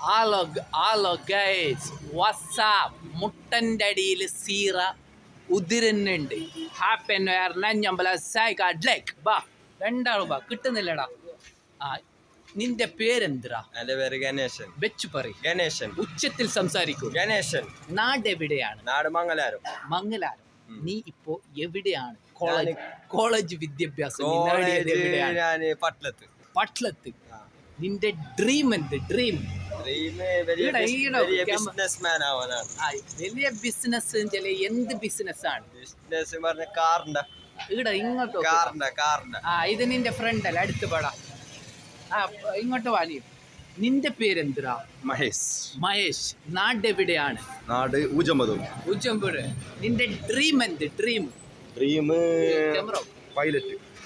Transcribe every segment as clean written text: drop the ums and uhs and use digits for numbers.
Hello guys WhatsApp മുട്ടൻ്റെ അടിയിൽ സീറ ഉതിരുന്നുണ്ട്. Happy new year നഞ്ഞമ്പല സൈക്കാഡ്ലേക്ക് ബാ രണ്ടാളും ബാ കിട്ടുന്നില്ലടാ. ആ നിന്റെ പേരെന്തിരാ? എന്റെ പേര് ഗണേശൻ. വെച്ചു പറ. ഗണേശൻ. ഉച്ചത്തിൽ സംസാരിക്കൂ. ഗണേശൻ. നാട് എവിടെയാണ്? നാട് മംഗലാരം. മംഗലാരം. നീ ഇപ്പോ എവിടെയാണ്? കോളേജ് വിദ്യാഭ്യാസം ഞാന് പട്ലത്ത്. നിന്റെ ഡ്രീം എന്ത്? ഡ്രീം വലിയ ബിസിനസ് എന്ത് ബിസിനസ് ആണ്? ബിസിനസ് പറഞ്ഞ കാറിന്റെ ഇങ്ങോട്ടോ ഇത് നിന്റെ ഫ്രണ്ട് അല്ല, അടുത്ത് പടാ. ഇങ്ങോട്ട് വാ. നിന്റെ പേരെന്തിരാ? മഹേഷ്. നാട് എവിടെയാണ്? നാട് ഉജമ്പൂർ. നിന്റെ ഡ്രീം എന്ത്? Dream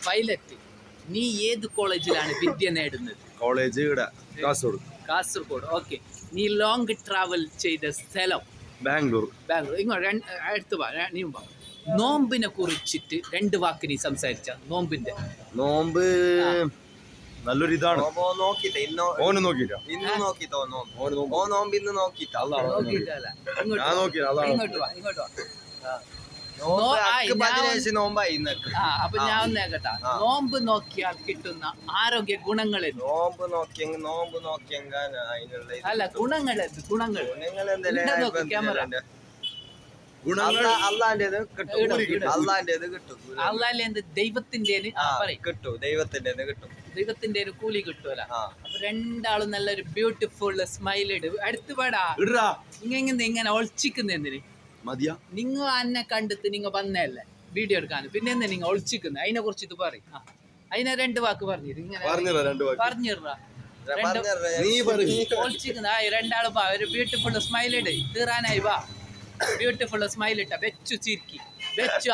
pilot. നീ ഏത് കോളേജിലാണ് വിദ്യ നേടുന്നത്? കോളേജ് കാസർഗോഡ്. ഓക്കെ. നീ ലോങ് ട്രാവൽ ചെയ്ത സ്ഥലം? ബാംഗ്ലൂർ. ഇങ്ങോട്ട് അടുത്ത് വാ. നീ വാ. നോമ്പിനെ കുറിച്ചിട്ട് 2 വാക്ക് നീ സംസാരിച്ച. നോമ്പ് നല്ലൊരു ഇതാണ്. ഇങ്ങോട്ട് വാ. അപ്പൊ ഞാൻ ഒന്നേക്കട്ടാ. നോമ്പ് നോക്കിയാൽ കിട്ടുന്ന ആരോഗ്യ ഗുണങ്ങൾ? അല്ല, ഗുണങ്ങൾ ക്യാമറ. ദൈവത്തിന്റെ കൂലി കിട്ടുമല്ല. അപ്പൊ രണ്ടാളും നല്ലൊരു ബ്യൂട്ടിഫുൾ സ്മൈൽ ഇട്. അടുത്ത് പാടാ. ഇങ്ങനെ ഒളിച്ചിക്കുന്നതിന് നിങ്ങൾ എന്നെ കണ്ടിട്ട് നിങ്ങൾ വന്നല്ലേ വീഡിയോ എടുക്കാൻ, പിന്നെ എന്താ നിങ്ങൾ ഒളിച്ചിക്കുന്നത്? അതിനെ കുറിച്ചിട്ട് പറയും. അതിനെ 2 വാക്ക് പറഞ്ഞിടാ. ഒളിച്ചിക്കുന്ന രണ്ടാളും വാ. ഒരു ബ്യൂട്ടിഫുൾ സ്മൈൽ ഇട്. തീറാനായി വാ. ബ്യൂട്ടിഫുൾ സ്മൈൽ ഇട്ട വെച്ചു ചിരിക്കി വെച്ചു.